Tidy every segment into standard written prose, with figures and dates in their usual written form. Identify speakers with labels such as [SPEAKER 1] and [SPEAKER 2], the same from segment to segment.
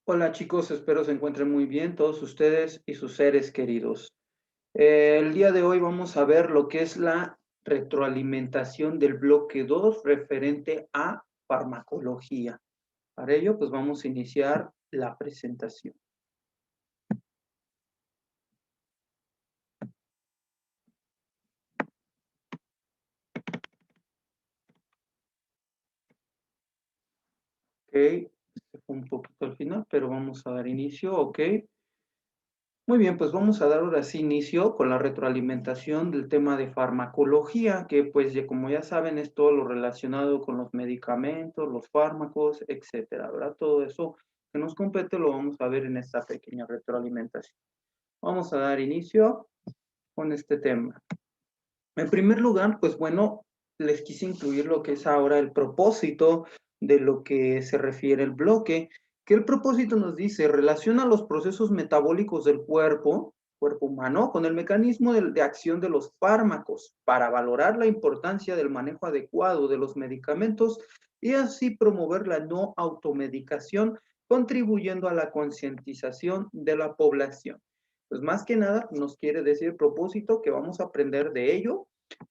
[SPEAKER 1] Hola chicos, espero se encuentren muy bien todos ustedes y sus seres queridos. El día de hoy vamos a ver lo que es la retroalimentación del bloque 2 referente a farmacología. Para ello, pues vamos a iniciar la presentación. Ok, se fue un poquito al final, pero vamos a dar inicio, ok. Muy bien, pues vamos a dar ahora sí inicio con la retroalimentación del tema de farmacología, que pues como ya saben es todo lo relacionado con los medicamentos, los fármacos, etcétera, ¿verdad? Todo eso que nos compete lo vamos a ver en esta pequeña retroalimentación. Vamos a dar inicio con este tema. En primer lugar, pues bueno, les quise incluir lo que es ahora el propósito de lo que se refiere el bloque, que el propósito nos dice, relaciona los procesos metabólicos del cuerpo humano, con el mecanismo de acción de los fármacos para valorar la importancia del manejo adecuado de los medicamentos y así promover la no automedicación, contribuyendo a la concientización de la población. Pues más que nada nos quiere decir propósito que vamos a aprender de ello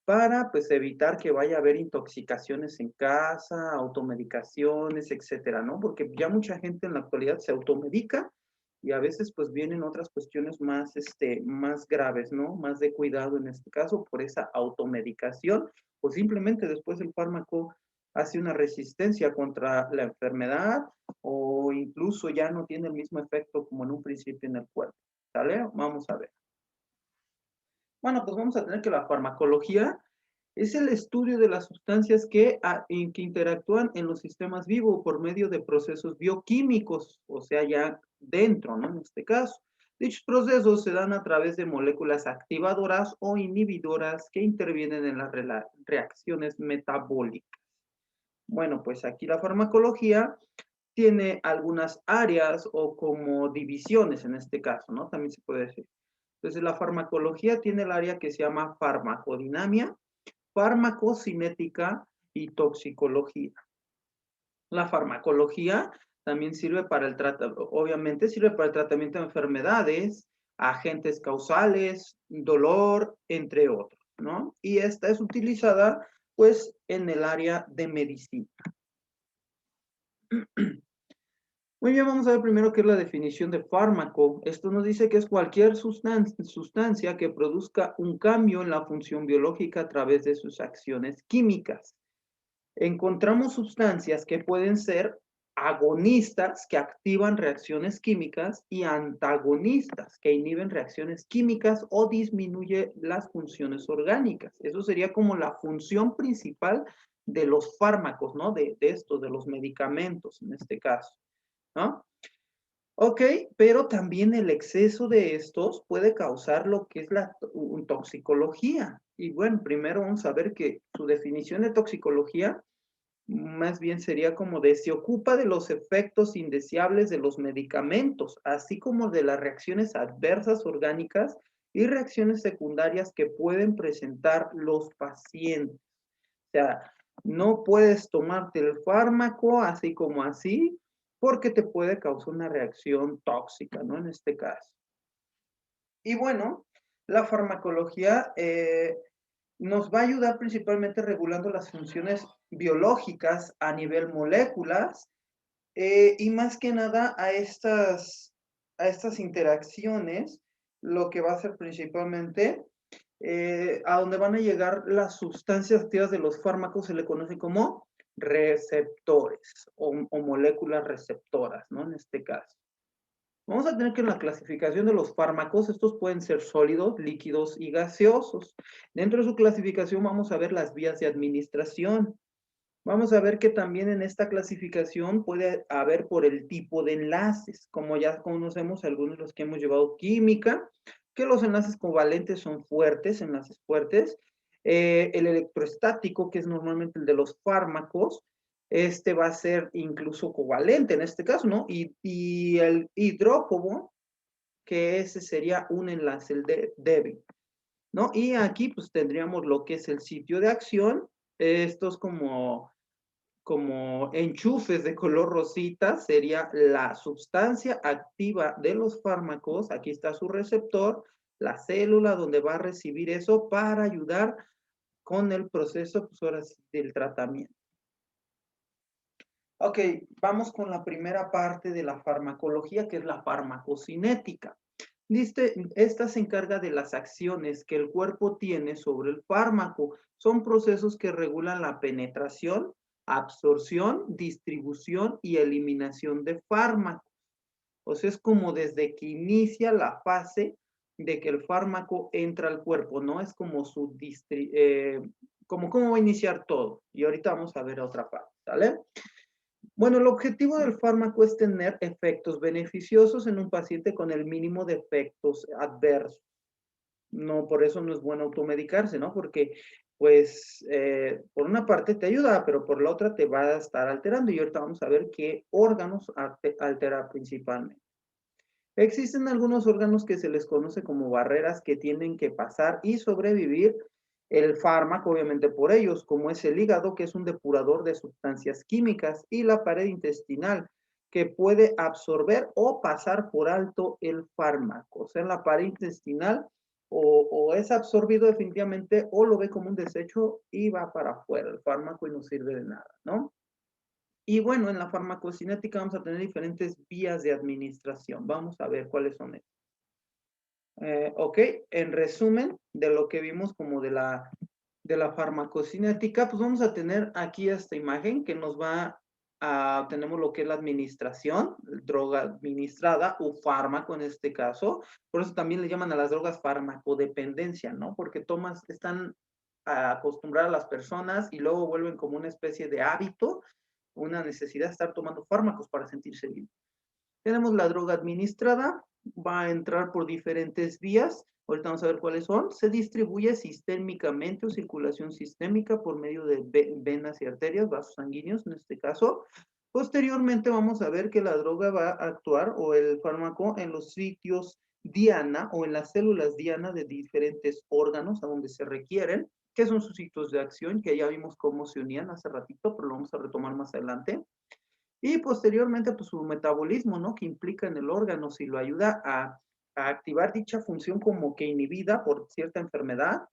[SPEAKER 1] para pues evitar que vaya a haber intoxicaciones en casa, automedicaciones, etcétera, ¿no? Porque ya mucha gente en la actualidad se automedica y a veces pues vienen otras cuestiones más, más graves, ¿no? Más de cuidado en este caso por esa automedicación o simplemente después el fármaco hace una resistencia contra la enfermedad o incluso ya no tiene el mismo efecto como en un principio en el cuerpo. ¿Sale? Vamos a ver. Bueno, pues vamos a tener que la farmacología es el estudio de las sustancias que interactúan en los sistemas vivos por medio de procesos bioquímicos, o sea, ya dentro, ¿no? En este caso. Dichos procesos se dan a través de moléculas activadoras o inhibidoras que intervienen en las reacciones metabólicas. Bueno, pues aquí la farmacología tiene algunas áreas o como divisiones en este caso, ¿no? También se puede decir. Entonces, la farmacología tiene el área que se llama farmacodinamia, farmacocinética y toxicología. La farmacología también sirve para el tratamiento, obviamente sirve para el tratamiento de enfermedades, agentes causales, dolor, entre otros, ¿no? Y esta es utilizada, pues, en el área de medicina. Muy bien, vamos a ver primero qué es la definición de fármaco. Esto nos dice que es cualquier sustancia que produzca un cambio en la función biológica a través de sus acciones químicas. Encontramos sustancias que pueden ser agonistas, que activan reacciones químicas, y antagonistas, que inhiben reacciones químicas o disminuye las funciones orgánicas. Eso sería como la función principal de los fármacos, ¿no? De los medicamentos, en este caso, ¿no? Ok, pero también el exceso de estos puede causar lo que es la toxicología. Y bueno, primero vamos a ver que su definición de toxicología más bien sería como de se ocupa de los efectos indeseables de los medicamentos, así como de las reacciones adversas orgánicas y reacciones secundarias que pueden presentar los pacientes. O sea, no puedes tomarte el fármaco así como así, porque te puede causar una reacción tóxica, ¿no? En este caso. Y bueno, la farmacología nos va a ayudar principalmente regulando las funciones biológicas a nivel moléculas y más que nada a estas interacciones, lo que va a hacer principalmente, a donde van a llegar las sustancias activas de los fármacos, se le conoce como receptores o moléculas receptoras, ¿no? En este caso. Vamos a tener que en la clasificación de los fármacos, estos pueden ser sólidos, líquidos y gaseosos. Dentro de su clasificación vamos a ver las vías de administración. Vamos a ver que también en esta clasificación puede haber por el tipo de enlaces, como ya conocemos algunos de los que hemos llevado química, que los enlaces covalentes son fuertes, enlaces fuertes. El electroestático, que es normalmente el de los fármacos, este va a ser incluso covalente en este caso, ¿no? Y el hidrófobo, que ese sería un enlace, el de débil, ¿no? Y aquí pues tendríamos lo que es el sitio de acción, esto es como como enchufes de color rosita, sería la sustancia activa de los fármacos. Aquí está su receptor, la célula donde va a recibir eso para ayudar con el proceso, pues ahora sí, del tratamiento. Ok, vamos con la primera parte de la farmacología, que es la farmacocinética. Esta se encarga de las acciones que el cuerpo tiene sobre el fármaco. Son procesos que regulan la penetración, absorción, distribución y eliminación de fármacos. O sea, es como desde que inicia la fase de que el fármaco entra al cuerpo, ¿no? Es como como cómo va a iniciar todo. Y ahorita vamos a ver otra parte, ¿sale? Bueno, el objetivo del fármaco es tener efectos beneficiosos en un paciente con el mínimo de efectos adversos. No, por eso no es bueno automedicarse, ¿no? Porque, pues, por una parte te ayuda, pero por la otra te va a estar alterando. Y ahorita vamos a ver qué órganos altera principalmente. Existen algunos órganos que se les conoce como barreras que tienen que pasar y sobrevivir el fármaco, obviamente por ellos, como es el hígado, que es un depurador de sustancias químicas, y la pared intestinal, que puede absorber o pasar por alto el fármaco. O sea, la pared intestinal o es absorbido definitivamente o lo ve como un desecho y va para afuera el fármaco y no sirve de nada, ¿no? Y bueno, en la farmacocinética vamos a tener diferentes vías de administración. Vamos a ver cuáles son estas. Ok, en resumen de lo que vimos como de la farmacocinética, pues vamos a tener aquí esta imagen que nos va a, tenemos lo que es la administración, droga administrada o fármaco en este caso. Por eso también le llaman a las drogas farmacodependencia, ¿no? Porque están acostumbradas a las personas y luego vuelven como una especie de hábito, una necesidad de estar tomando fármacos para sentirse bien. Tenemos la droga administrada, va a entrar por diferentes vías, ahorita vamos a ver cuáles son. Se distribuye sistémicamente o circulación sistémica por medio de venas y arterias, vasos sanguíneos en este caso. Posteriormente vamos a ver que la droga va a actuar o el fármaco en los sitios diana o en las células diana de diferentes órganos a donde se requieren, que son sus sitios de acción, que ya vimos cómo se unían hace ratito, pero lo vamos a retomar más adelante. Y posteriormente, pues su metabolismo, ¿no? Que implica en el órgano, si lo ayuda a activar dicha función como que inhibida por cierta enfermedad,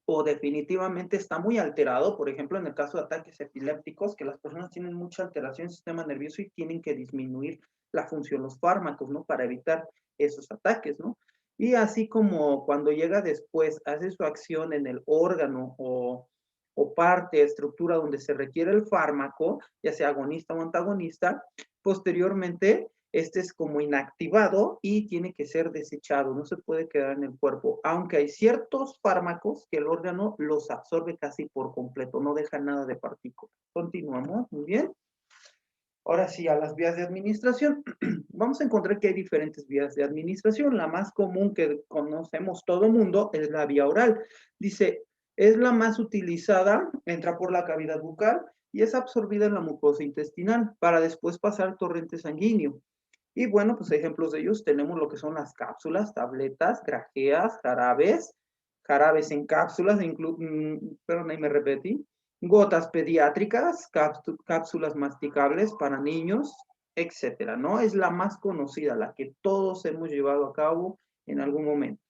[SPEAKER 1] o definitivamente está muy alterado, por ejemplo, en el caso de ataques epilépticos, que las personas tienen mucha alteración del sistema nervioso y tienen que disminuir la función, los fármacos, ¿no? Para evitar esos ataques, ¿no? Y así como cuando llega después, hace su acción en el órgano o parte, estructura donde se requiere el fármaco, ya sea agonista o antagonista, posteriormente este es como inactivado y tiene que ser desechado, no se puede quedar en el cuerpo, aunque hay ciertos fármacos que el órgano los absorbe casi por completo, no deja nada de partículas. Continuamos, muy bien. Ahora sí, a las vías de administración. Vamos a encontrar que hay diferentes vías de administración. La más común que conocemos todo mundo es la vía oral. Dice, es la más utilizada, entra por la cavidad bucal y es absorbida en la mucosa intestinal para después pasar al torrente sanguíneo. Y bueno, pues ejemplos de ellos tenemos lo que son las cápsulas, tabletas, grajeas, jarabes en cápsulas, perdón, ahí me repetí, gotas pediátricas, cápsulas masticables para niños, etcétera, ¿no? Es la más conocida, la que todos hemos llevado a cabo en algún momento.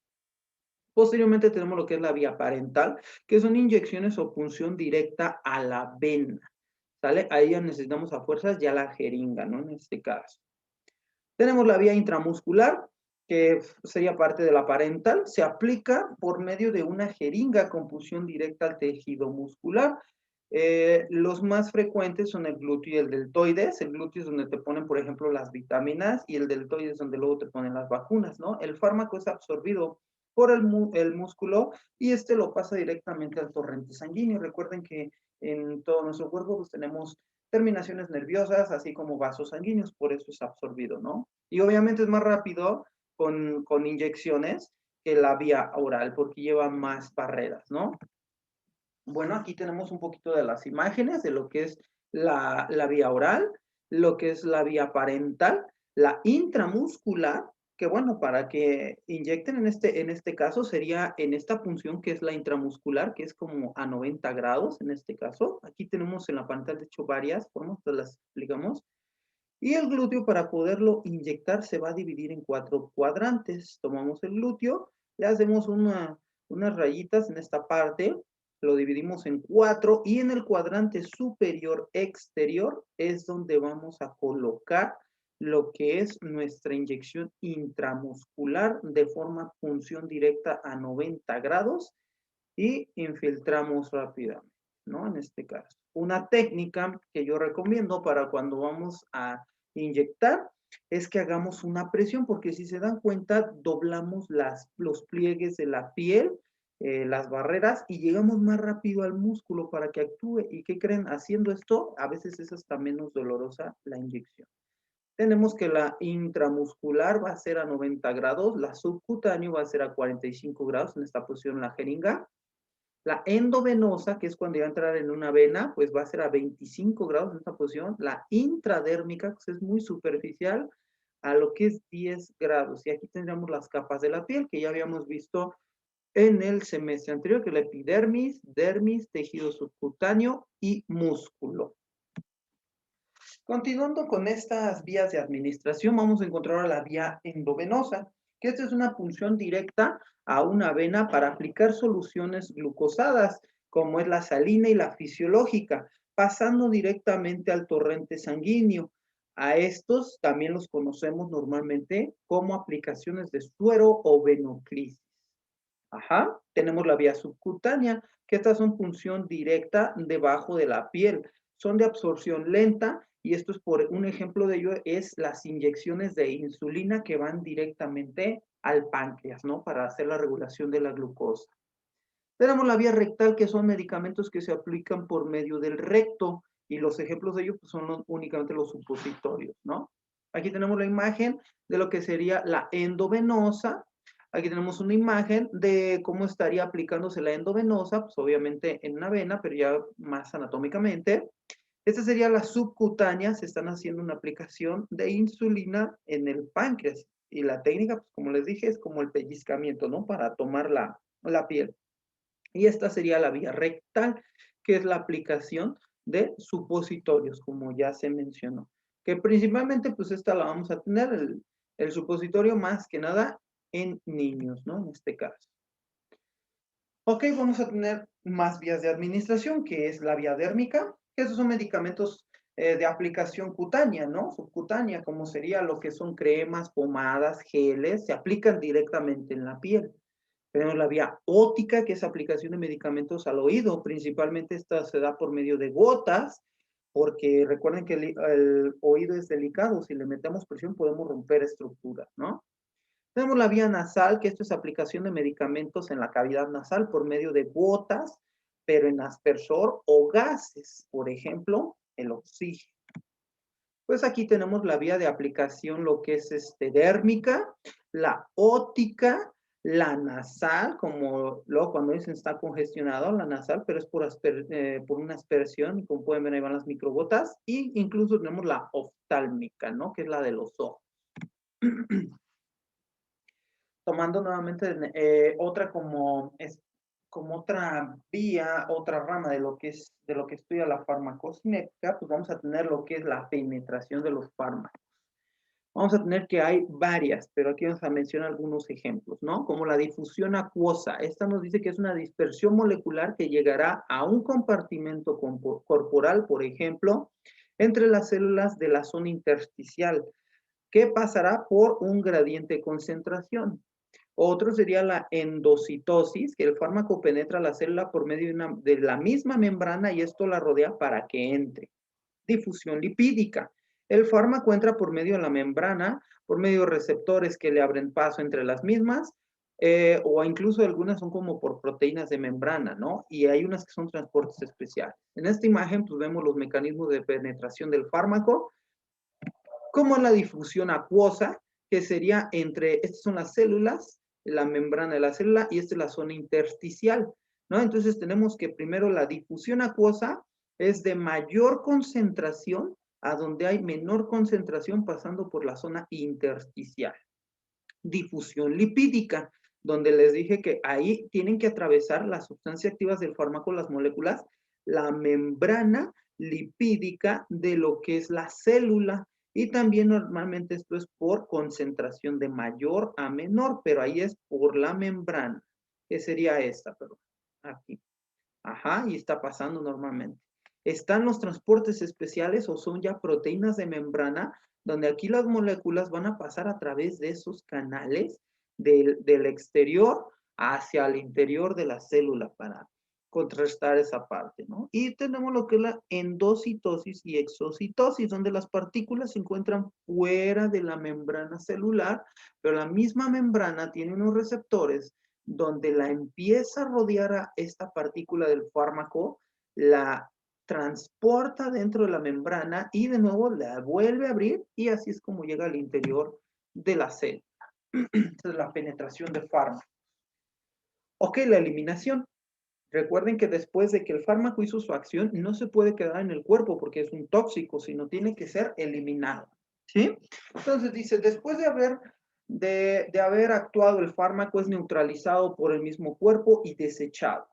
[SPEAKER 1] Posteriormente tenemos lo que es la vía parental, que son inyecciones o punción directa a la vena, ¿sale? Ahí ya necesitamos a fuerzas ya la jeringa, ¿no? En este caso. Tenemos la vía intramuscular, que sería parte de la parental, se aplica por medio de una jeringa con punción directa al tejido muscular. Los más frecuentes son el glúteo y el deltoides. El glúteo es donde te ponen, por ejemplo, las vitaminas y el deltoides es donde luego te ponen las vacunas, ¿no? El fármaco es absorbido por el músculo y este lo pasa directamente al torrente sanguíneo. Recuerden que en todo nuestro cuerpo pues, tenemos terminaciones nerviosas, así como vasos sanguíneos, por eso es absorbido, ¿no? Y obviamente es más rápido con inyecciones que la vía oral, porque lleva más barreras, ¿no? Bueno, aquí tenemos un poquito de las imágenes de lo que es la vía oral, lo que es la vía parental, la intramuscular que bueno, para que inyecten en este caso sería en esta punción que es la intramuscular, que es como a 90 grados en este caso. Aquí tenemos en la pantalla, de hecho, varias formas, te las explicamos. Y el glúteo para poderlo inyectar se va a dividir en 4 cuadrantes. Tomamos el glúteo, le hacemos unas rayitas en esta parte, lo dividimos en 4 y en el cuadrante superior exterior es donde vamos a colocar lo que es nuestra inyección intramuscular de forma punción directa a 90 grados y infiltramos rápidamente, ¿no? En este caso. Una técnica que yo recomiendo para cuando vamos a inyectar es que hagamos una presión, porque si se dan cuenta, doblamos los pliegues de la piel, las barreras, y llegamos más rápido al músculo para que actúe. ¿Y qué creen? Haciendo esto, a veces es hasta menos dolorosa la inyección. Tenemos que la intramuscular va a ser a 90 grados, la subcutánea va a ser a 45 grados, en esta posición la jeringa. La endovenosa, que es cuando va a entrar en una vena, pues va a ser a 25 grados en esta posición. La intradérmica, que es muy superficial, a lo que es 10 grados. Y aquí tendríamos las capas de la piel que ya habíamos visto en el semestre anterior, que es la epidermis, dermis, tejido subcutáneo y músculo. Continuando con estas vías de administración, vamos a encontrar ahora la vía endovenosa, que esta es una punción directa a una vena para aplicar soluciones glucosadas, como es la salina y la fisiológica, pasando directamente al torrente sanguíneo. A estos también los conocemos normalmente como aplicaciones de suero o venoclisis. Ajá, tenemos la vía subcutánea, que estas son punción directa debajo de la piel. Son de absorción lenta y esto es por un ejemplo de ello es las inyecciones de insulina que van directamente al páncreas, ¿no? Para hacer la regulación de la glucosa. Tenemos la vía rectal, que son medicamentos que se aplican por medio del recto y los ejemplos de ello pues, son únicamente los supositorios, ¿no? Aquí tenemos la imagen de lo que sería la endovenosa. Aquí tenemos una imagen de cómo estaría aplicándose la endovenosa, pues obviamente en una vena, pero ya más anatómicamente. Esta sería la subcutánea, se están haciendo una aplicación de insulina en el páncreas. Y la técnica, pues como les dije, es como el pellizcamiento, ¿no? Para tomar la piel. Y esta sería la vía rectal, que es la aplicación de supositorios, como ya se mencionó. Que principalmente, pues esta la vamos a tener, el supositorio más que nada en niños, ¿no? En este caso. Ok, vamos a tener más vías de administración, que es la vía dérmica, que esos son medicamentos de aplicación cutánea, ¿no? Subcutánea, como sería lo que son cremas, pomadas, geles, se aplican directamente en la piel. Tenemos la vía óptica, que es aplicación de medicamentos al oído. Principalmente esta se da por medio de gotas, porque recuerden que el oído es delicado. Si le metemos presión podemos romper estructuras, ¿no? Tenemos la vía nasal, que esto es aplicación de medicamentos en la cavidad nasal por medio de gotas, pero en aspersor o gases. Por ejemplo, el oxígeno. Pues aquí tenemos la vía de aplicación, lo que es dérmica, la óptica, la nasal, como luego cuando dicen está congestionado, la nasal, pero es por una aspersión, y como pueden ver ahí van las microgotas, y incluso tenemos la oftálmica, ¿no? Que es la de los ojos. Tomando nuevamente otra como otra vía, otra rama de lo que estudia la farmacocinética, pues vamos a tener lo que es la penetración de los fármacos. Vamos a tener que hay varias, pero aquí vamos a mencionar algunos ejemplos, ¿no? Como la difusión acuosa. Esta nos dice que es una dispersión molecular que llegará a un compartimento corporal, por ejemplo, entre las células de la zona intersticial, que pasará por un gradiente de concentración. Otro sería la endocitosis, que el fármaco penetra la célula por medio de la misma membrana y esto la rodea para que entre. Difusión lipídica. El fármaco entra por medio de la membrana, por medio de receptores que le abren paso entre las mismas, o incluso algunas son como por proteínas de membrana, ¿no? Y hay unas que son transportes especiales. En esta imagen, pues vemos los mecanismos de penetración del fármaco, como la difusión acuosa, que sería estas son las células, la membrana de la célula, y esta es la zona intersticial, ¿no? Entonces tenemos que primero la difusión acuosa es de mayor concentración a donde hay menor concentración pasando por la zona intersticial. difusión lipídica, donde les dije que ahí tienen que atravesar las sustancias activas del fármaco, las moléculas, la membrana lipídica de lo que es la célula. Y también normalmente esto es por concentración de mayor a menor, pero ahí es por la membrana, que sería esta, perdón, aquí. Ajá, y está pasando normalmente. Están los transportes especiales o son ya proteínas de membrana, donde aquí las moléculas van a pasar a través de esos canales del exterior hacia el interior de la célula para contrarrestar esa parte, ¿no? Y tenemos lo que es la endocitosis y exocitosis, donde las partículas se encuentran fuera de la membrana celular, pero la misma membrana tiene unos receptores donde la empieza a rodear a esta partícula del fármaco, la transporta dentro de la membrana y de nuevo la vuelve a abrir y así es como llega al interior de la célula. Esta es la penetración de fármaco. Ok, la eliminación. Recuerden que después de que el fármaco hizo su acción, no se puede quedar en el cuerpo porque es un tóxico, sino tiene que ser eliminado. ¿Sí? Entonces dice, después de haber actuado el fármaco, es neutralizado por el mismo cuerpo y desechado.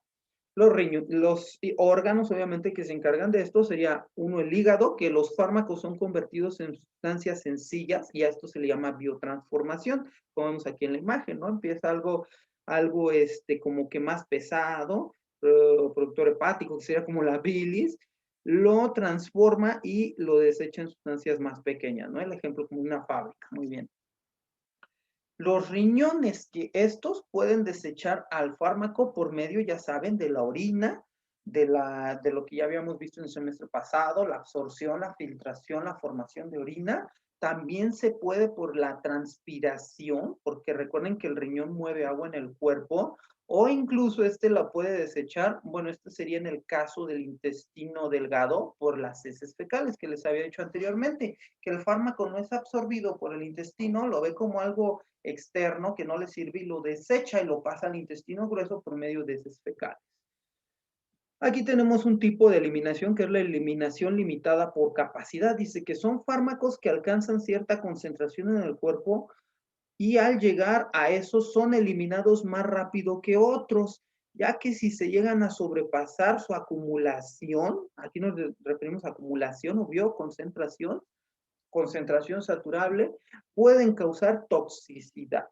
[SPEAKER 1] Los órganos, obviamente, que se encargan de esto sería uno, el hígado, que los fármacos son convertidos en sustancias sencillas y a esto se le llama biotransformación, como vemos aquí en la imagen, ¿no? Empieza algo como que más pesado, productor hepático, que sería como la bilis, lo transforma y lo desecha en sustancias más pequeñas, ¿no? El ejemplo como una fábrica, muy bien. Los riñones, que estos pueden desechar al fármaco por medio, ya saben, de la orina, de lo que ya habíamos visto en el semestre pasado, la absorción, la filtración, la formación de orina. También se puede por la transpiración, porque recuerden que el riñón mueve agua en el cuerpo, o incluso la puede desechar, bueno, este sería en el caso del intestino delgado por las heces fecales que les había dicho anteriormente, que el fármaco no es absorbido por el intestino, lo ve como algo externo que no le sirve y lo desecha y lo pasa al intestino grueso por medio de heces fecales. Aquí tenemos un tipo de eliminación que es la eliminación limitada por capacidad. Dice que son fármacos que alcanzan cierta concentración en el cuerpo y al llegar a eso son eliminados más rápido que otros, ya que si se llegan a sobrepasar su acumulación, aquí nos referimos a acumulación o bioconcentración, concentración saturable, pueden causar toxicidad.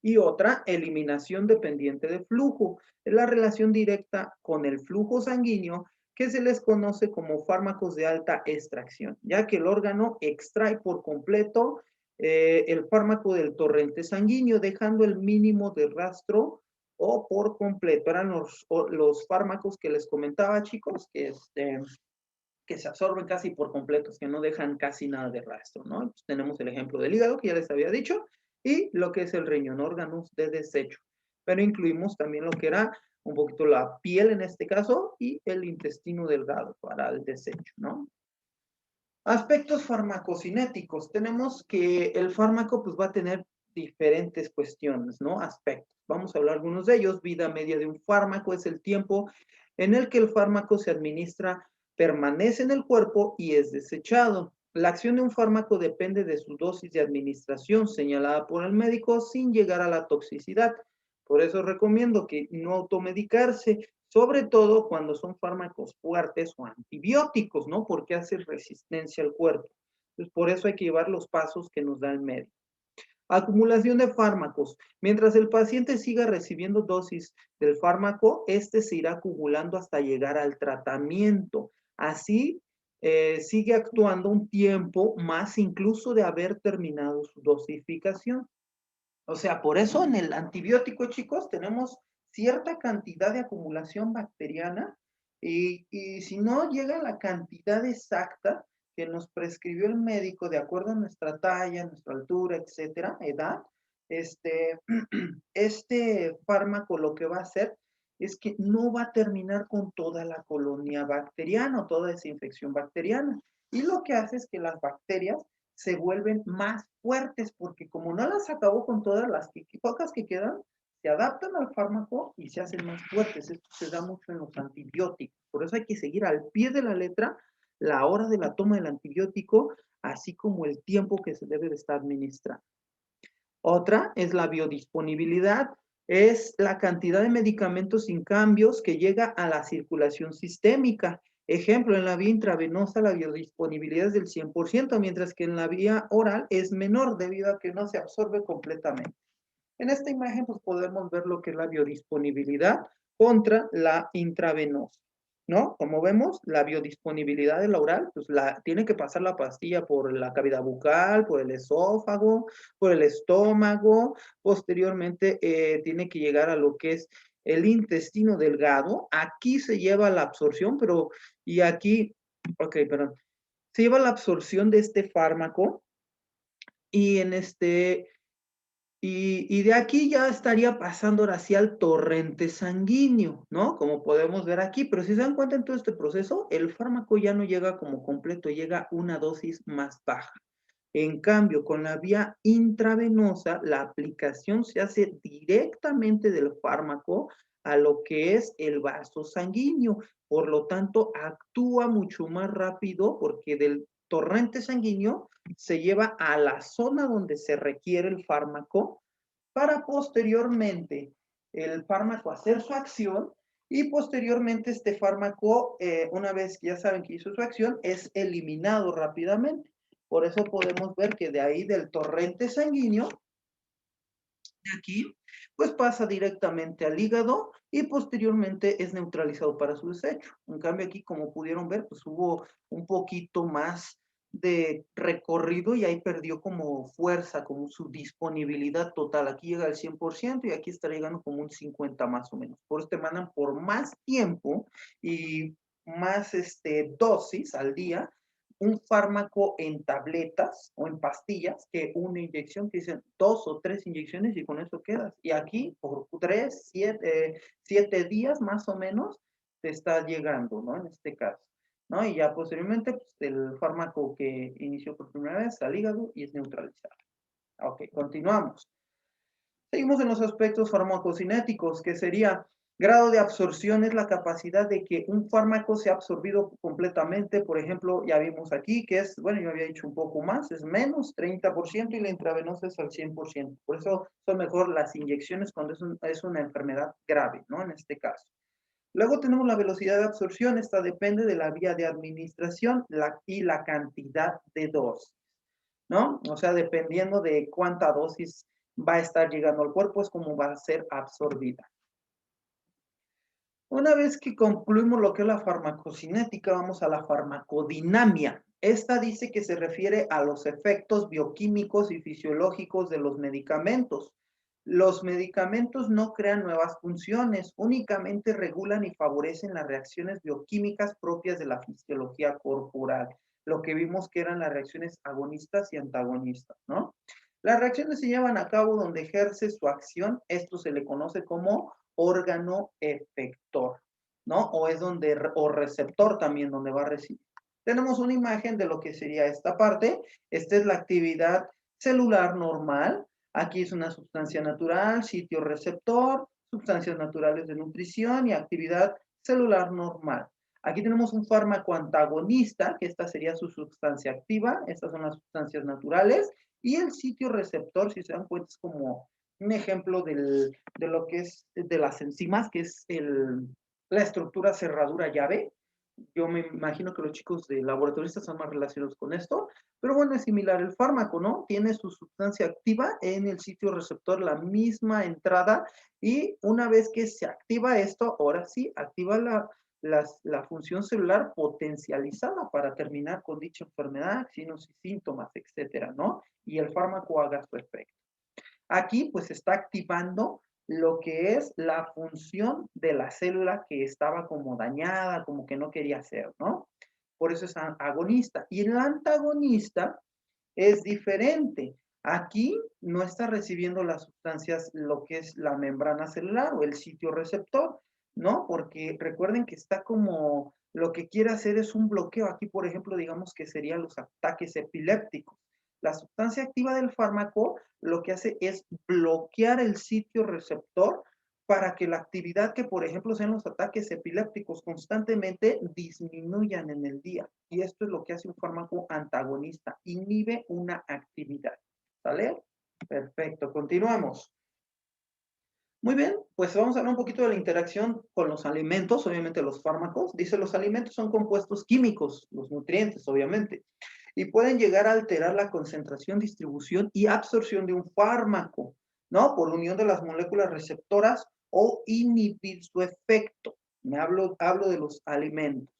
[SPEAKER 1] Y otra, eliminación dependiente de flujo. Es la relación directa con el flujo sanguíneo que se les conoce como fármacos de alta extracción, ya que el órgano extrae por completo el fármaco del torrente sanguíneo, dejando el mínimo de rastro o por completo. Eran los fármacos que les comentaba, chicos, que se absorben casi por completos, que no dejan casi nada de rastro, ¿no? Entonces, tenemos el ejemplo del hígado, que ya les había dicho, y lo que es el riñón, órganos de desecho. Pero incluimos también lo que era un poquito la piel en este caso y el intestino delgado para el desecho, ¿no? Aspectos farmacocinéticos. Tenemos que el fármaco pues va a tener diferentes cuestiones, ¿no? Aspectos. Vamos a hablar algunos de ellos. Vida media de un fármaco es el tiempo en el que el fármaco se administra, permanece en el cuerpo y es desechado. La acción de un fármaco depende de su dosis de administración señalada por el médico sin llegar a la toxicidad. Por eso recomiendo que no automedicarse, sobre todo cuando son fármacos fuertes o antibióticos, ¿no? Porque hace resistencia al cuerpo. Entonces, por eso hay que llevar los pasos que nos da el médico. Acumulación de fármacos. Mientras el paciente siga recibiendo dosis del fármaco, este se irá acumulando hasta llegar al tratamiento. Así, sigue actuando un tiempo más incluso de haber terminado su dosificación. O sea, por eso en el antibiótico, chicos, tenemos cierta cantidad de acumulación bacteriana y si no llega la cantidad exacta que nos prescribió el médico de acuerdo a nuestra talla, nuestra altura, etcétera, edad, este, este fármaco lo que va a hacer es que no va a terminar con toda la colonia bacteriana o toda esa infección bacteriana. Y lo que hace es que las bacterias se vuelven más fuertes porque como no las acabó con todas las pocas que quedan, se adaptan al fármaco y se hacen más fuertes. Esto se da mucho en los antibióticos. Por eso hay que seguir al pie de la letra la hora de la toma del antibiótico, así como el tiempo que se debe de estar administrando. Otra es la biodisponibilidad. Es la cantidad de medicamentos sin cambios que llega a la circulación sistémica. Ejemplo, en la vía intravenosa la biodisponibilidad es del 100%, mientras que en la vía oral es menor debido a que no se absorbe completamente. En esta imagen pues podemos ver lo que es la biodisponibilidad contra la intravenosa, ¿no? Como vemos, la biodisponibilidad de la oral, pues tiene que pasar la pastilla por la cavidad bucal, por el esófago, por el estómago, posteriormente tiene que llegar a lo que es el intestino delgado. Aquí se lleva la absorción, y aquí, ok, perdón, se lleva la absorción de este fármaco y y de aquí ya estaría pasando ahora sí al torrente sanguíneo, ¿no? Como podemos ver aquí, pero si se dan cuenta en todo este proceso, el fármaco ya no llega como completo, llega una dosis más baja. En cambio, con la vía intravenosa, la aplicación se hace directamente del fármaco a lo que es el vaso sanguíneo. Por lo tanto, actúa mucho más rápido porque del torrente sanguíneo se lleva a la zona donde se requiere el fármaco para posteriormente el fármaco hacer su acción y posteriormente este fármaco, una vez que ya saben que hizo su acción, es eliminado rápidamente. Por eso podemos ver que de ahí del torrente sanguíneo, de aquí, pues pasa directamente al hígado y posteriormente es neutralizado para su desecho. En cambio aquí, como pudieron ver, pues hubo un poquito más de recorrido y ahí perdió como fuerza, como su disponibilidad total. Aquí llega al 100% y aquí está llegando como un 50 más o menos. Por eso te mandan por más tiempo y más dosis al día un fármaco en tabletas o en pastillas que una inyección que dicen 2 o 3 inyecciones y con eso quedas. Y aquí por 7 días más o menos te está llegando, ¿no? En este caso, ¿no? Y ya posteriormente pues, el fármaco que inició por primera vez al hígado y es neutralizado. Ok, continuamos. Seguimos en los aspectos farmacocinéticos, que sería grado de absorción, es la capacidad de que un fármaco sea absorbido completamente. Por ejemplo, ya vimos aquí que es, bueno, yo había dicho un poco más, es menos 30% y la intravenosa es al 100%. Por eso son mejor las inyecciones cuando es una enfermedad grave, ¿no? En este caso. Luego tenemos la velocidad de absorción, esta depende de la vía de administración y la cantidad de dosis, ¿no? O sea, dependiendo de cuánta dosis va a estar llegando al cuerpo, es como va a ser absorbida. Una vez que concluimos lo que es la farmacocinética, vamos a la farmacodinamia. Esta dice que se refiere a los efectos bioquímicos y fisiológicos de los medicamentos. Los medicamentos no crean nuevas funciones, únicamente regulan y favorecen las reacciones bioquímicas propias de la fisiología corporal. Lo que vimos que eran las reacciones agonistas y antagonistas, ¿no? Las reacciones se llevan a cabo donde ejerce su acción, esto se le conoce como órgano efector, ¿no? O es donde, o receptor también, donde va a recibir. Tenemos una imagen de lo que sería esta parte. Esta es la actividad celular normal. Aquí es una sustancia natural, sitio receptor, sustancias naturales de nutrición y actividad celular normal. Aquí tenemos un fármaco antagonista, que esta sería su sustancia activa. Estas son las sustancias naturales. Y el sitio receptor, si se dan cuenta, es como un ejemplo de lo que es de las enzimas, que es la estructura cerradura llave. Yo me imagino que los chicos de laboratoristas son más relacionados con esto, pero bueno, es similar el fármaco, ¿no? Tiene su sustancia activa en el sitio receptor, la misma entrada, y una vez que se activa esto, ahora sí, activa la función celular potencializada para terminar con dicha enfermedad, signos y síntomas, etcétera, ¿no? Y el fármaco haga su efecto. Aquí pues está activando lo que es la función de la célula que estaba como dañada, como que no quería hacer, ¿no? Por eso es agonista. Y el antagonista es diferente. Aquí no está recibiendo las sustancias, lo que es la membrana celular o el sitio receptor, ¿no? Porque recuerden que está como, lo que quiere hacer es un bloqueo. Aquí, por ejemplo, digamos que serían los ataques epilépticos. La sustancia activa del fármaco lo que hace es bloquear el sitio receptor para que la actividad que, por ejemplo, sean los ataques epilépticos constantemente disminuyan en el día. Y esto es lo que hace un fármaco antagonista, inhibe una actividad. ¿Sale? Perfecto, continuamos. Muy bien, pues vamos a hablar un poquito de la interacción con los alimentos, obviamente los fármacos. Dice, los alimentos son compuestos químicos, los nutrientes, obviamente, y pueden llegar a alterar la concentración, distribución y absorción de un fármaco, ¿no? Por unión de las moléculas receptoras o inhibir su efecto. Hablo de los alimentos.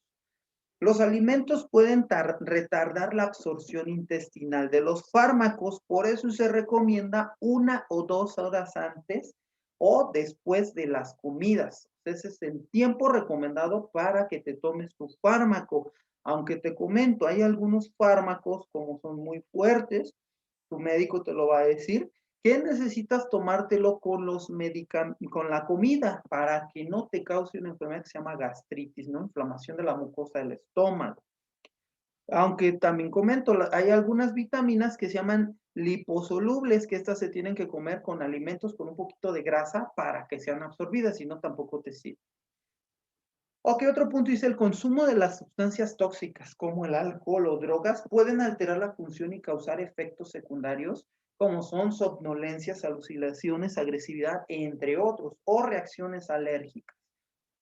[SPEAKER 1] Los alimentos pueden retardar la absorción intestinal de los fármacos, por eso se recomienda 1 o 2 horas antes o después de las comidas. Ese es el tiempo recomendado para que te tomes tu fármaco. Aunque te comento, hay algunos fármacos como son muy fuertes, tu médico te lo va a decir, que necesitas tomártelo con la comida para que no te cause una enfermedad que se llama gastritis, ¿no? Inflamación de la mucosa del estómago. Aunque también comento, hay algunas vitaminas que se llaman liposolubles, que estas se tienen que comer con alimentos con un poquito de grasa para que sean absorbidas, si no tampoco te sirve. Ok, otro punto dice, el consumo de las sustancias tóxicas como el alcohol o drogas pueden alterar la función y causar efectos secundarios como son somnolencias, alucinaciones, agresividad, entre otros, o reacciones alérgicas.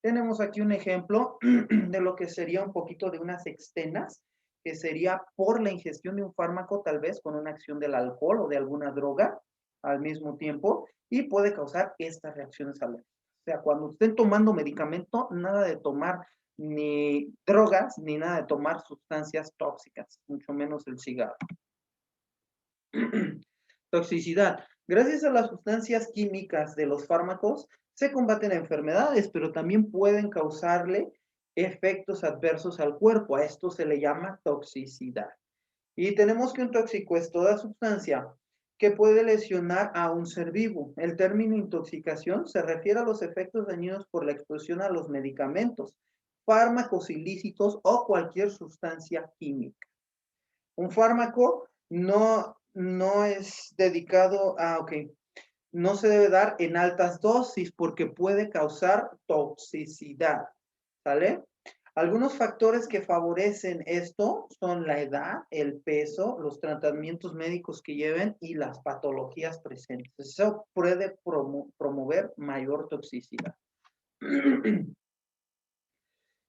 [SPEAKER 1] Tenemos aquí un ejemplo de lo que sería un poquito de unas extenas, que sería por la ingestión de un fármaco, tal vez con una acción del alcohol o de alguna droga al mismo tiempo, y puede causar estas reacciones alérgicas. O sea, cuando estén tomando medicamento, nada de tomar ni drogas, ni nada de tomar sustancias tóxicas, mucho menos el cigarro. Toxicidad. Gracias a las sustancias químicas de los fármacos, se combaten enfermedades, pero también pueden causarle efectos adversos al cuerpo. A esto se le llama toxicidad. Y tenemos que un tóxico es toda sustancia que puede lesionar a un ser vivo. El término intoxicación se refiere a los efectos dañinos por la exposición a los medicamentos, fármacos ilícitos o cualquier sustancia química. Un fármaco no es dedicado a, ok, no se debe dar en altas dosis porque puede causar toxicidad, ¿sale? Algunos factores que favorecen esto son la edad, el peso, los tratamientos médicos que lleven y las patologías presentes. Eso puede promover mayor toxicidad.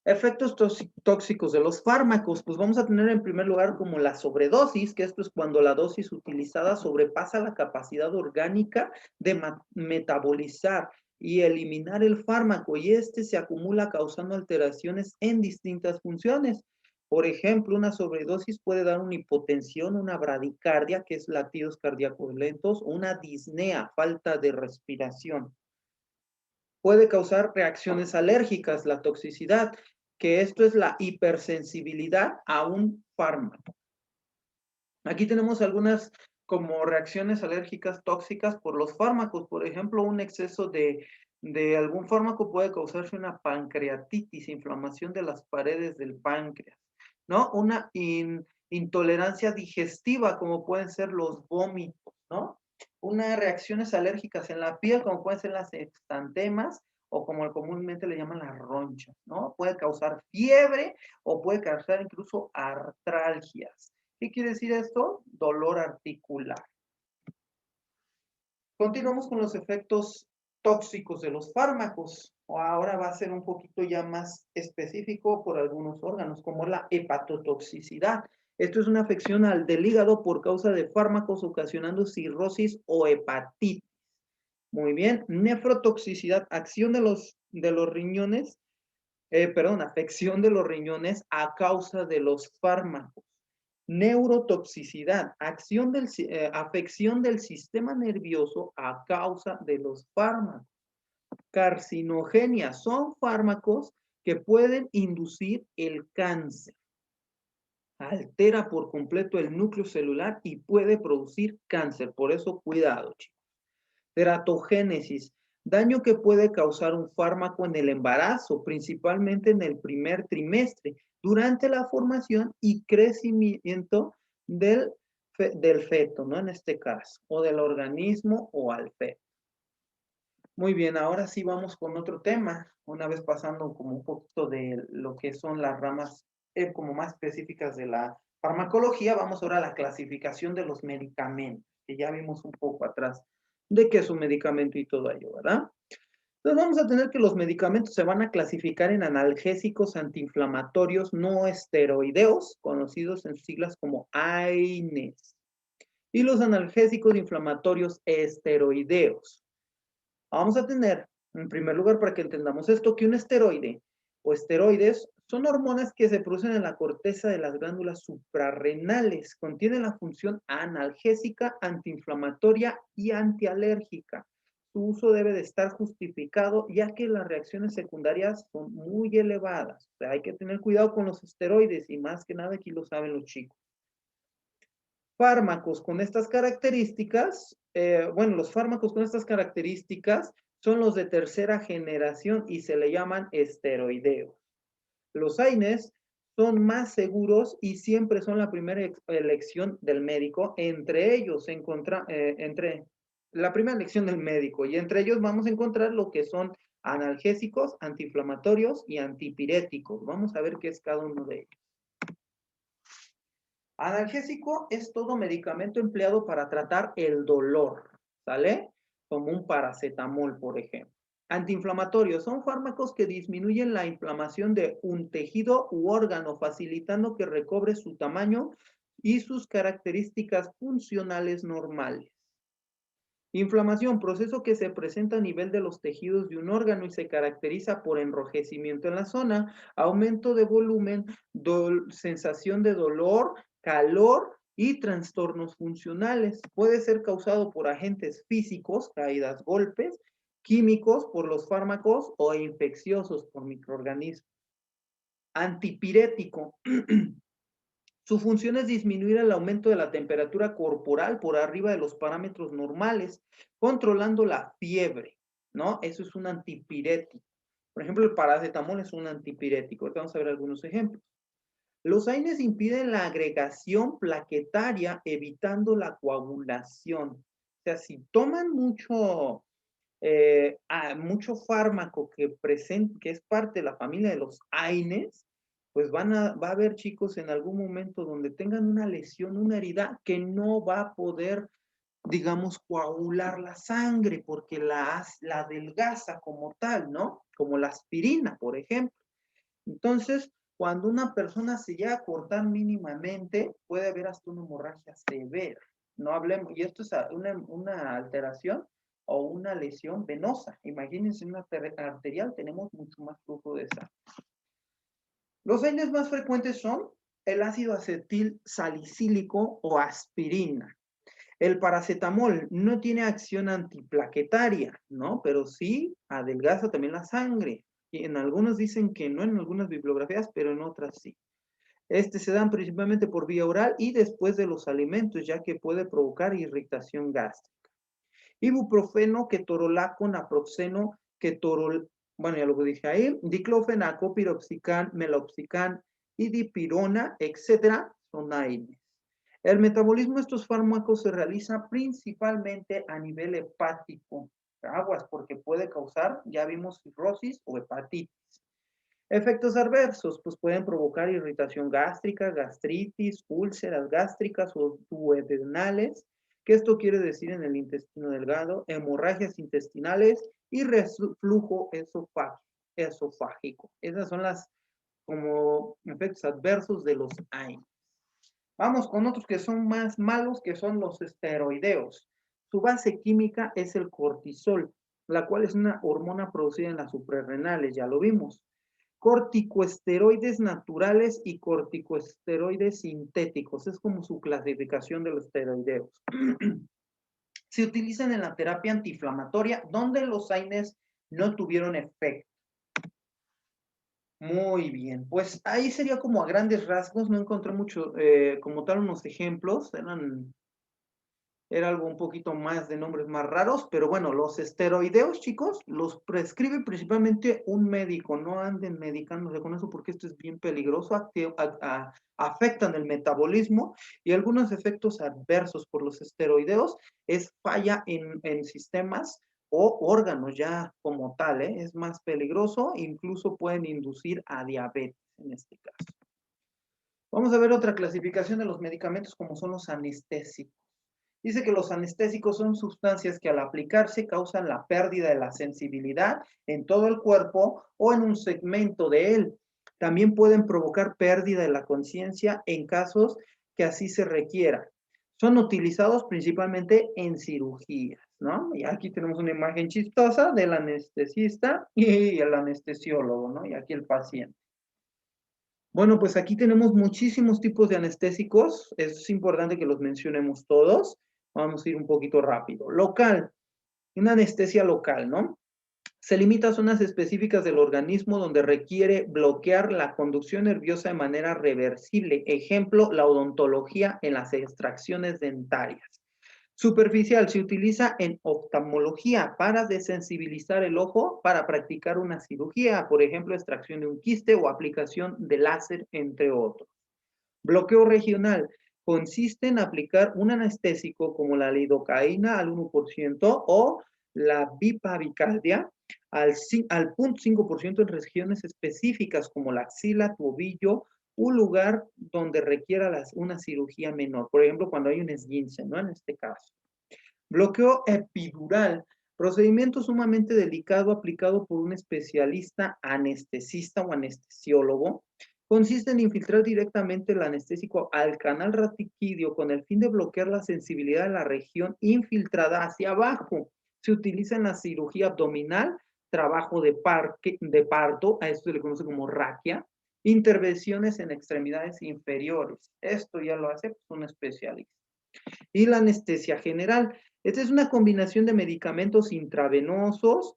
[SPEAKER 1] Efectos tóxicos de los fármacos, pues vamos a tener en primer lugar como la sobredosis, que esto es cuando la dosis utilizada sobrepasa la capacidad orgánica de metabolizar y eliminar el fármaco, y este se acumula causando alteraciones en distintas funciones. Por ejemplo, una sobredosis puede dar una hipotensión, una bradicardia, que es latidos cardíacos lentos, o una disnea, falta de respiración. Puede causar reacciones alérgicas, la toxicidad, que esto es la hipersensibilidad a un fármaco. Aquí tenemos algunas como reacciones alérgicas tóxicas por los fármacos. Por ejemplo, un exceso de algún fármaco puede causarse una pancreatitis, inflamación de las paredes del páncreas, ¿no? Una intolerancia digestiva, como pueden ser los vómitos, ¿no? Unas reacciones alérgicas en la piel, como pueden ser las exantemas, o como comúnmente le llaman las ronchas, ¿no? Puede causar fiebre o puede causar incluso artralgias. ¿Qué quiere decir esto? Dolor articular. Continuamos con los efectos tóxicos de los fármacos. Ahora va a ser un poquito ya más específico por algunos órganos, como la hepatotoxicidad. Esto es una afección del hígado por causa de fármacos ocasionando cirrosis o hepatitis. Muy bien. Nefrotoxicidad, acción de los riñones, afección de los riñones a causa de los fármacos. Neurotoxicidad, afección del sistema nervioso a causa de los fármacos. Carcinogenia, son fármacos que pueden inducir el cáncer. Altera por completo el núcleo celular y puede producir cáncer, por eso cuidado, chicos. Teratogénesis, daño que puede causar un fármaco en el embarazo, principalmente en el primer trimestre, durante la formación y crecimiento del feto, ¿no? En este caso, o del organismo o al feto. Muy bien, ahora sí vamos con otro tema, una vez pasando como un poquito de lo que son las ramas como más específicas de la farmacología, vamos ahora a la clasificación de los medicamentos. que ya vimos un poco atrás de qué es un medicamento y todo ello, ¿verdad? Entonces vamos a tener que los medicamentos se van a clasificar en analgésicos antiinflamatorios no esteroideos, conocidos en siglas como AINES, y los analgésicos inflamatorios esteroideos. Vamos a tener, en primer lugar, para que entendamos esto, que un esteroide o esteroides son hormonas que se producen en la corteza de las glándulas suprarrenales. Contienen la función analgésica, antiinflamatoria y antialérgica. Su uso debe de estar justificado, ya que las reacciones secundarias son muy elevadas. O sea, hay que tener cuidado con los esteroides y más que nada aquí lo saben los chicos. Fármacos con estas características, los fármacos con estas características son los de tercera generación y se le llaman esteroideos. Los AINES son más seguros y siempre son la primera elección del médico. Entre ellos la primera elección del médico y entre ellos vamos a encontrar lo que son analgésicos, antiinflamatorios y antipiréticos. Vamos a ver qué es cada uno de ellos. Analgésico es todo medicamento empleado para tratar el dolor, ¿sale? Como un paracetamol, por ejemplo. Antiinflamatorios son fármacos que disminuyen la inflamación de un tejido u órgano, facilitando que recobre su tamaño y sus características funcionales normales. Inflamación, proceso que se presenta a nivel de los tejidos de un órgano y se caracteriza por enrojecimiento en la zona, aumento de volumen, sensación de dolor, calor y trastornos funcionales. Puede ser causado por agentes físicos, caídas, golpes, químicos por los fármacos o infecciosos por microorganismos. Antipirético. Su función es disminuir el aumento de la temperatura corporal por arriba de los parámetros normales, controlando la fiebre, ¿no? Eso es un antipirético. Por ejemplo, el paracetamol es un antipirético. Ahorita vamos a ver algunos ejemplos. Los AINES impiden la agregación plaquetaria, evitando la coagulación. O sea, si toman mucho fármaco que es parte de la familia de los AINES, pues va a haber chicos en algún momento donde tengan una lesión, una herida, que no va a poder, digamos, coagular la sangre porque la adelgaza como tal, ¿no? Como la aspirina, por ejemplo. Entonces, cuando una persona se llega a cortar mínimamente, puede haber hasta una hemorragia severa. No hablemos, y esto es una alteración o una lesión venosa. Imagínense una arterial, tenemos mucho más flujo de sangre. Los AINES más frecuentes son el ácido acetil salicílico o aspirina. El paracetamol no tiene acción antiplaquetaria, ¿no? Pero sí adelgaza también la sangre. Y en algunos dicen que no, en algunas bibliografías, pero en otras sí. Se dan principalmente por vía oral y después de los alimentos, ya que puede provocar irritación gástrica. Ibuprofeno, ketorolaco, naproxeno, bueno, ya lo dije ahí, diclofenaco, piroxicam, meloxicam y dipirona, etcétera, son AINES. El metabolismo de estos fármacos se realiza principalmente a nivel hepático. Aguas, porque puede causar, ya vimos, cirrosis o hepatitis. Efectos adversos, pues pueden provocar irritación gástrica, gastritis, úlceras gástricas o duodenales, que esto quiere decir en el intestino delgado, hemorragias intestinales y reflujo esofágico. Esas son las como efectos adversos de los AINES. Vamos con otros que son más malos, que son los esteroideos. Su base química es el cortisol, la cual es una hormona producida en las suprarrenales, ya lo vimos. Corticosteroides naturales y corticosteroides sintéticos, es como su clasificación de los esteroideos. Se utilizan en la terapia antiinflamatoria, donde los AINES no tuvieron efecto. Muy bien, pues ahí sería como a grandes rasgos, no encontré mucho, como tal unos ejemplos, era algo un poquito más de nombres más raros, pero bueno, los esteroideos, chicos, los prescribe principalmente un médico, no anden medicándose con eso porque esto es bien peligroso, afectan el metabolismo y algunos efectos adversos por los esteroideos es falla en sistemas o órganos ya como tal, es más peligroso, incluso pueden inducir a diabetes en este caso. Vamos a ver otra clasificación de los medicamentos como son los anestésicos. Dice que los anestésicos son sustancias que al aplicarse causan la pérdida de la sensibilidad en todo el cuerpo o en un segmento de él. También pueden provocar pérdida de la conciencia en casos que así se requiera. Son utilizados principalmente en cirugías, ¿no? Y aquí tenemos una imagen chistosa del anestesista y el anestesiólogo, ¿no? Y aquí el paciente. Bueno, pues aquí tenemos muchísimos tipos de anestésicos. Es importante que los mencionemos todos. Vamos a ir un poquito rápido. Local, una anestesia local, ¿no? Se limita a zonas específicas del organismo donde requiere bloquear la conducción nerviosa de manera reversible. Ejemplo, la odontología en las extracciones dentarias. Superficial se utiliza en oftalmología para desensibilizar el ojo para practicar una cirugía, por ejemplo, extracción de un quiste o aplicación de láser, entre otros. Bloqueo regional consiste en aplicar un anestésico como la lidocaína al 1% o la bipavicardia al 0.5% en regiones específicas como la axila, tobillo, un lugar donde requiera una cirugía menor. Por ejemplo, cuando hay un esguince, ¿no? En este caso. Bloqueo epidural, procedimiento sumamente delicado aplicado por un especialista anestesista o anestesiólogo. Consiste en infiltrar directamente el anestésico al canal ratiquídeo con el fin de bloquear la sensibilidad de la región infiltrada hacia abajo. Se utiliza en la cirugía abdominal, trabajo de parto, a esto se le conoce como raquia, intervenciones en extremidades inferiores. Esto ya lo hace un especialista. Y la anestesia general. Esta es una combinación de medicamentos intravenosos,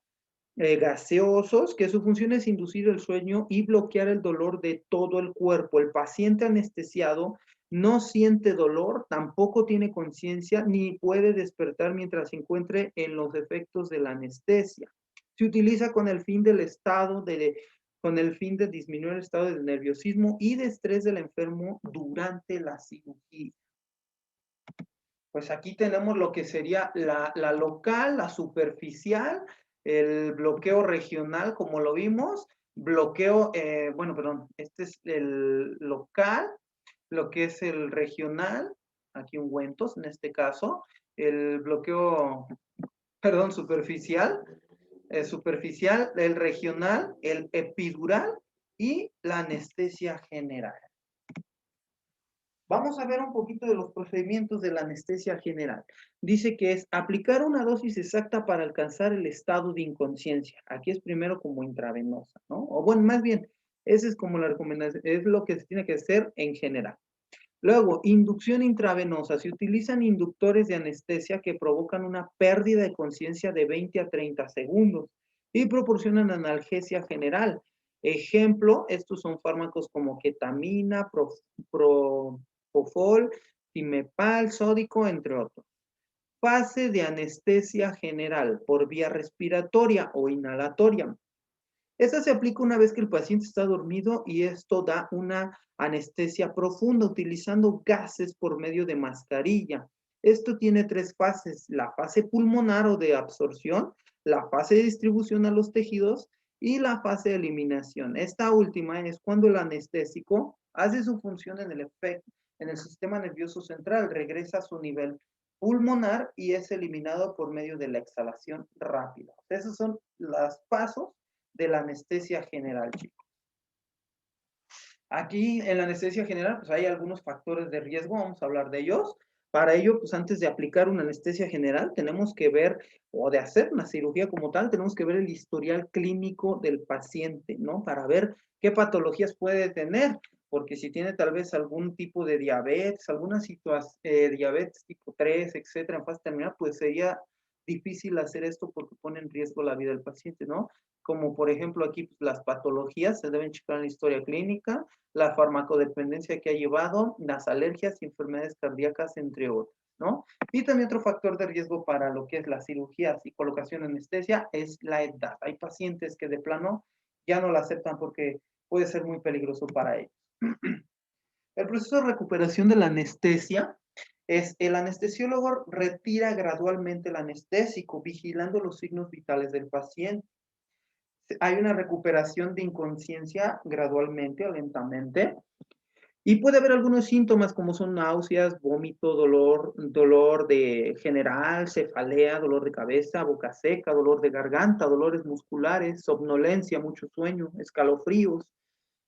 [SPEAKER 1] gaseosos, que su función es inducir el sueño y bloquear el dolor de todo el cuerpo. El paciente anestesiado no siente dolor, tampoco tiene conciencia, ni puede despertar mientras se encuentre en los efectos de la anestesia. Se utiliza con el fin con el fin de disminuir el estado de nerviosismo y de estrés del enfermo durante la cirugía. Pues aquí tenemos lo que sería la local, la superficial, el bloqueo regional, como lo vimos, bloqueo, bueno, perdón, este es el local, lo que es el regional, aquí ungüentos en este caso, el bloqueo, perdón, superficial, el regional, el epidural y la anestesia general. Vamos a ver un poquito de los procedimientos de la anestesia general. Dice que es aplicar una dosis exacta para alcanzar el estado de inconsciencia. Aquí es primero como intravenosa, ¿no? O bueno, más bien, esa es como la recomendación, es lo que se tiene que hacer en general. Luego, inducción intravenosa. Se utilizan inductores de anestesia que provocan una pérdida de conciencia de 20 a 30 segundos y proporcionan analgesia general. Ejemplo, estos son fármacos como ketamina, propofol, timepal, sódico, entre otros. Fase de anestesia general por vía respiratoria o inhalatoria. Esta se aplica una vez que el paciente está dormido y esto da una anestesia profunda utilizando gases por medio de mascarilla. Esto tiene tres fases: la fase pulmonar o de absorción, la fase de distribución a los tejidos y la fase de eliminación. Esta última es cuando el anestésico hace su función en el sistema nervioso central, regresa a su nivel pulmonar y es eliminado por medio de la exhalación rápida. Esos son los pasos de la anestesia general, chicos. Aquí en la anestesia general, pues hay algunos factores de riesgo, vamos a hablar de ellos. Para ello, pues antes de aplicar una anestesia general, tenemos que ver, o de hacer una cirugía como tal, tenemos que ver el historial clínico del paciente, ¿no? Para ver qué patologías puede tener, porque si tiene tal vez algún tipo de diabetes, alguna situación, diabetes tipo 3, etcétera, en fase terminal, pues sería difícil hacer esto porque pone en riesgo la vida del paciente, ¿no? Como por ejemplo aquí pues, las patologías se deben checar en la historia clínica, la farmacodependencia que ha llevado, las alergias y enfermedades cardíacas, entre otros, ¿no? Y también otro factor de riesgo para lo que es la cirugía y colocación de anestesia es la edad. Hay pacientes que de plano ya no la aceptan porque puede ser muy peligroso para ellos. El proceso de recuperación de la anestesia es el anestesiólogo retira gradualmente el anestésico, vigilando los signos vitales del paciente. Hay una recuperación de inconsciencia gradualmente o lentamente. Y puede haber algunos síntomas como son náuseas, vómito, dolor de general, cefalea, dolor de cabeza, boca seca, dolor de garganta, dolores musculares, somnolencia, mucho sueño, escalofríos.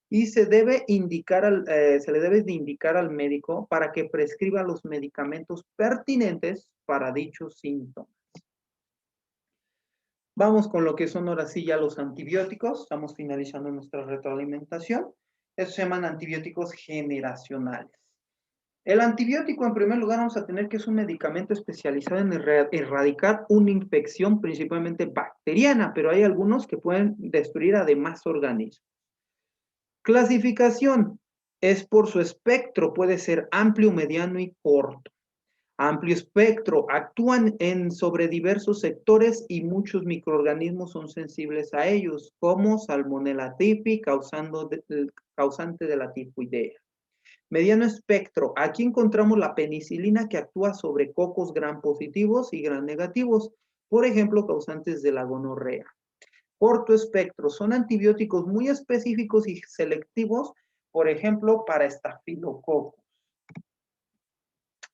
[SPEAKER 1] Y se le debe de indicar al médico para que prescriba los medicamentos pertinentes para dichos síntomas. Vamos con lo que son ahora sí ya los antibióticos. Estamos finalizando nuestra retroalimentación. Estos se llaman antibióticos generacionales. El antibiótico, en primer lugar, vamos a tener que es un medicamento especializado en erradicar una infección principalmente bacteriana, pero hay algunos que pueden destruir además organismos. Clasificación es por su espectro, puede ser amplio, mediano y corto. Amplio espectro, actúan sobre diversos sectores y muchos microorganismos son sensibles a ellos, como Salmonella typhi, causante de la tifoidea. Mediano espectro, aquí encontramos la penicilina que actúa sobre cocos gram positivos y gram negativos, por ejemplo, causantes de la gonorrea. Corto espectro, son antibióticos muy específicos y selectivos, por ejemplo, para estafilococos.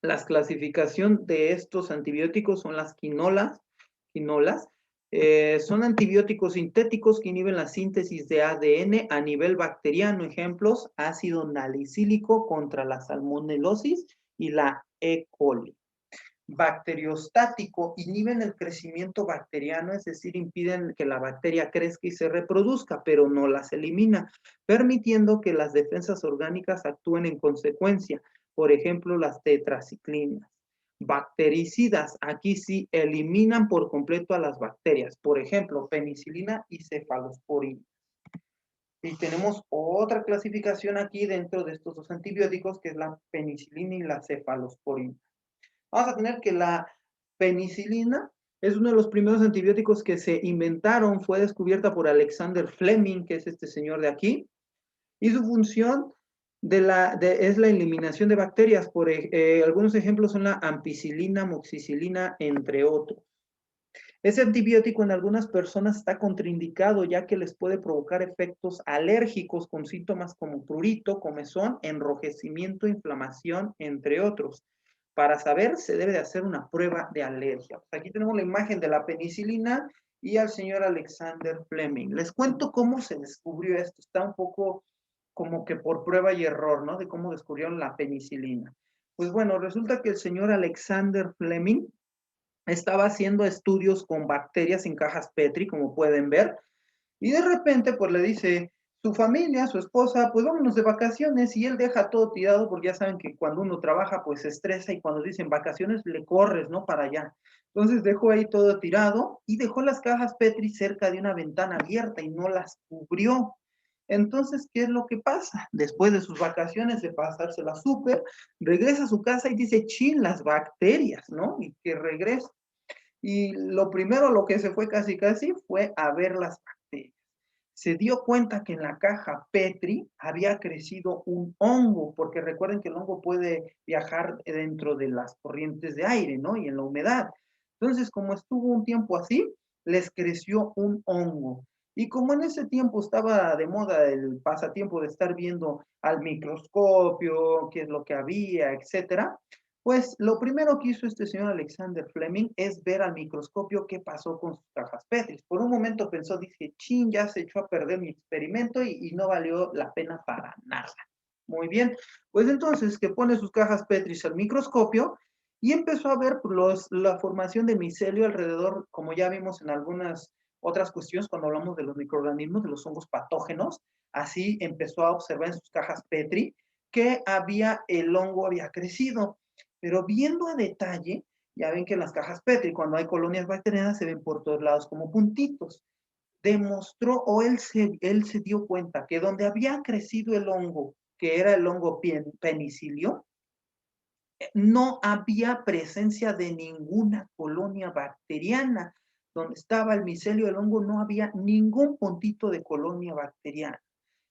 [SPEAKER 1] La clasificación de estos antibióticos son las quinolas. Son antibióticos sintéticos que inhiben la síntesis de ADN a nivel bacteriano. Ejemplos, ácido nalicílico contra la salmonelosis y la E. coli. Bacteriostático, inhiben el crecimiento bacteriano, es decir, impiden que la bacteria crezca y se reproduzca, pero no las elimina, permitiendo que las defensas orgánicas actúen en consecuencia, por ejemplo, las tetraciclinas. Bactericidas, aquí sí eliminan por completo a las bacterias, por ejemplo, penicilina y cefalosporina. Y tenemos otra clasificación aquí dentro de estos dos antibióticos, que es la penicilina y la cefalosporina. Vamos a tener que la penicilina es uno de los primeros antibióticos que se inventaron, fue descubierta por Alexander Fleming, que es este señor de aquí, y su función es la eliminación de bacterias. Algunos ejemplos son la ampicilina, moxicilina, entre otros. Ese antibiótico en algunas personas está contraindicado ya que les puede provocar efectos alérgicos con síntomas como prurito, comezón, enrojecimiento, inflamación, entre otros. Para saber, se debe de hacer una prueba de alergia. Aquí tenemos la imagen de la penicilina y al señor Alexander Fleming. Les cuento cómo se descubrió esto. Está un poco como que por prueba y error, ¿no? De cómo descubrieron la penicilina. Pues bueno, resulta que el señor Alexander Fleming estaba haciendo estudios con bacterias en cajas Petri, como pueden ver, y de repente pues le dice su familia, su esposa, pues vámonos de vacaciones, y él deja todo tirado porque ya saben que cuando uno trabaja pues se estresa y cuando dicen vacaciones le corres, ¿no? Para allá. Entonces dejó ahí todo tirado y dejó las cajas Petri cerca de una ventana abierta y no las cubrió. Entonces, ¿qué es lo que pasa? Después de sus vacaciones, de pasársela súper, regresa a su casa y dice, chin, las bacterias, ¿no? Y que regresa. Y lo primero, lo que se fue casi fue a ver las bacterias. Se dio cuenta que en la caja Petri había crecido un hongo, porque recuerden que el hongo puede viajar dentro de las corrientes de aire, ¿no? Y en la humedad. Entonces, como estuvo un tiempo así, les creció un hongo. Y como en ese tiempo estaba de moda el pasatiempo de estar viendo al microscopio, qué es lo que había, etcétera, pues lo primero que hizo este señor Alexander Fleming es ver al microscopio qué pasó con sus cajas Petri. Por un momento pensó, dije, chin, ya se echó a perder mi experimento y no valió la pena para nada. Muy bien, pues entonces que pone sus cajas Petri al microscopio y empezó a ver la formación de micelio alrededor, como ya vimos en algunas otras cuestiones cuando hablamos de los microorganismos, de los hongos patógenos, así empezó a observar en sus cajas Petri que el hongo había crecido. Pero viendo a detalle, ya ven que en las cajas Petri, cuando hay colonias bacterianas, se ven por todos lados como puntitos. Demostró, o él se dio cuenta que donde había crecido el hongo, que era el hongo penicilio, no había presencia de ninguna colonia bacteriana. Donde estaba el micelio del hongo no había ningún puntito de colonia bacteriana.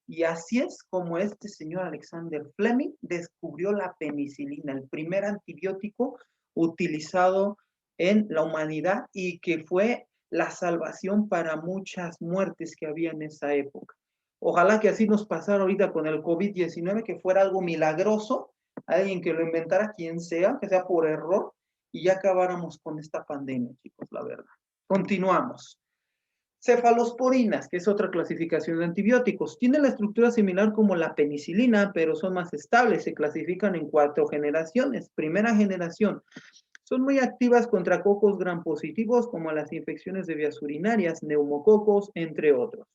[SPEAKER 1] Y así es como este señor Alexander Fleming descubrió la penicilina, el primer antibiótico utilizado en la humanidad y que fue la salvación para muchas muertes que había en esa época. Ojalá que así nos pasara ahorita con el COVID-19, que fuera algo milagroso, alguien que lo inventara, quien sea, que sea por error, y ya acabáramos con esta pandemia, chicos, la verdad. Continuamos. Cefalosporinas, que es otra clasificación de antibióticos. Tienen la estructura similar como la penicilina, pero son más estables. Se clasifican en 4 generaciones. Primera generación. Son muy activas contra cocos gram positivos, como las infecciones de vías urinarias, neumococos, entre otros.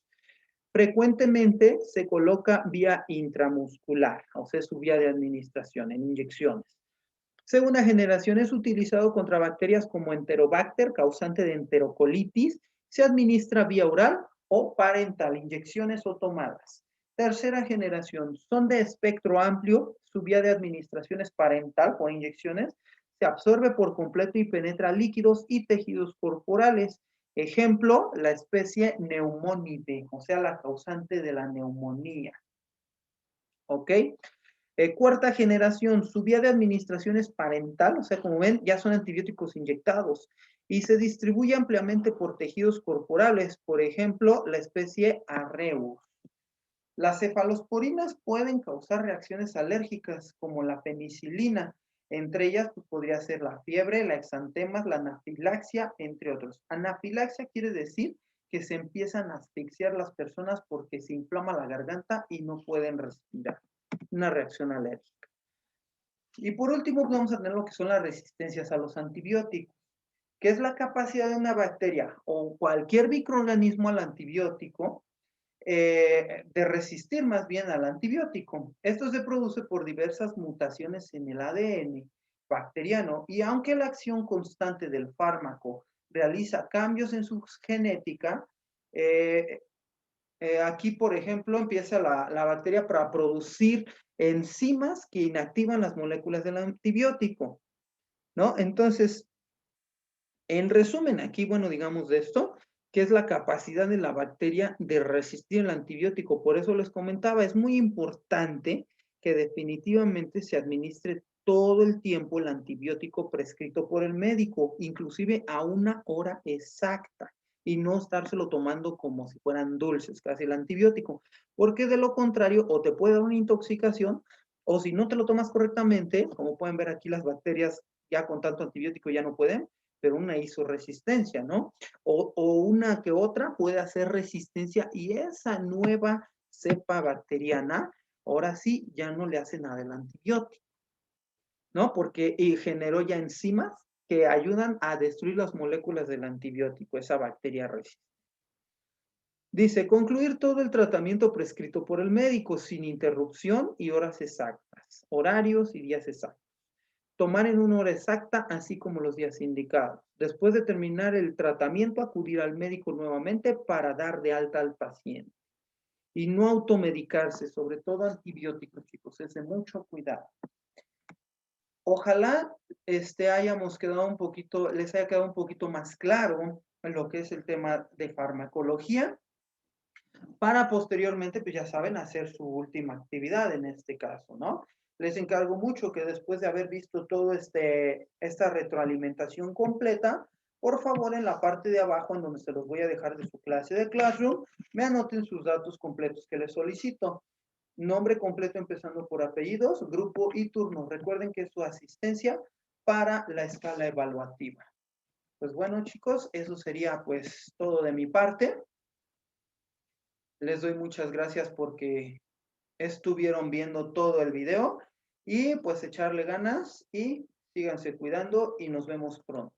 [SPEAKER 1] Frecuentemente se coloca vía intramuscular, o sea, su vía de administración, en inyecciones. Segunda generación es utilizado contra bacterias como Enterobacter, causante de enterocolitis. Se administra vía oral o parental, inyecciones o tomadas. Tercera generación, son de espectro amplio. Su vía de administración es parental o inyecciones. Se absorbe por completo y penetra líquidos y tejidos corporales. Ejemplo, la especie Neumonidae, o sea, la causante de la neumonía. ¿Ok? Cuarta generación, su vía de administración es parental, o sea, como ven, ya son antibióticos inyectados y se distribuye ampliamente por tejidos corporales, por ejemplo, la especie Arreus. Las cefalosporinas pueden causar reacciones alérgicas como la penicilina, entre ellas pues, podría ser la fiebre, la exantemas, la anafilaxia, entre otros. Anafilaxia quiere decir que se empiezan a asfixiar las personas porque se inflama la garganta y no pueden respirar. Una reacción alérgica. Y por último, vamos a tener lo que son las resistencias a los antibióticos, que es la capacidad de una bacteria o cualquier microorganismo al antibiótico, de resistir más bien al antibiótico. Esto se produce por diversas mutaciones en el ADN bacteriano y aunque la acción constante del fármaco realiza cambios en su genética, aquí, por ejemplo, empieza la bacteria para producir enzimas que inactivan las moléculas del antibiótico, ¿no? Entonces, en resumen, aquí, bueno, digamos de esto, que es la capacidad de la bacteria de resistir el antibiótico. Por eso les comentaba, es muy importante que definitivamente se administre todo el tiempo el antibiótico prescrito por el médico, inclusive a una hora exacta, y no estárselo tomando como si fueran dulces, casi el antibiótico, porque de lo contrario, o te puede dar una intoxicación, o si no te lo tomas correctamente, como pueden ver aquí, las bacterias ya con tanto antibiótico ya no pueden, pero una hizo resistencia, ¿no? O una que otra puede hacer resistencia y esa nueva cepa bacteriana, ahora sí, ya no le hace nada el antibiótico, ¿no? Porque generó ya enzimas que ayudan a destruir las moléculas del antibiótico, esa bacteria resistente. Dice, concluir todo el tratamiento prescrito por el médico sin interrupción y horas exactas, horarios y días exactos. Tomar en una hora exacta, así como los días indicados. Después de terminar el tratamiento, acudir al médico nuevamente para dar de alta al paciente. Y no automedicarse, sobre todo antibióticos, chicos, es de mucho cuidado. Ojalá hayamos quedado un poquito, les haya quedado un poquito más claro en lo que es el tema de farmacología, para posteriormente, pues ya saben, hacer su última actividad en este caso, ¿no? Les encargo mucho que después de haber visto todo esta retroalimentación completa, por favor en la parte de abajo, en donde se los voy a dejar de su clase de Classroom, me anoten sus datos completos que les solicito. Nombre completo empezando por apellidos, grupo y turno. Recuerden que es su asistencia para la escala evaluativa. Pues bueno, chicos, eso sería pues todo de mi parte. Les doy muchas gracias porque estuvieron viendo todo el video y pues echarle ganas y síganse cuidando y nos vemos pronto.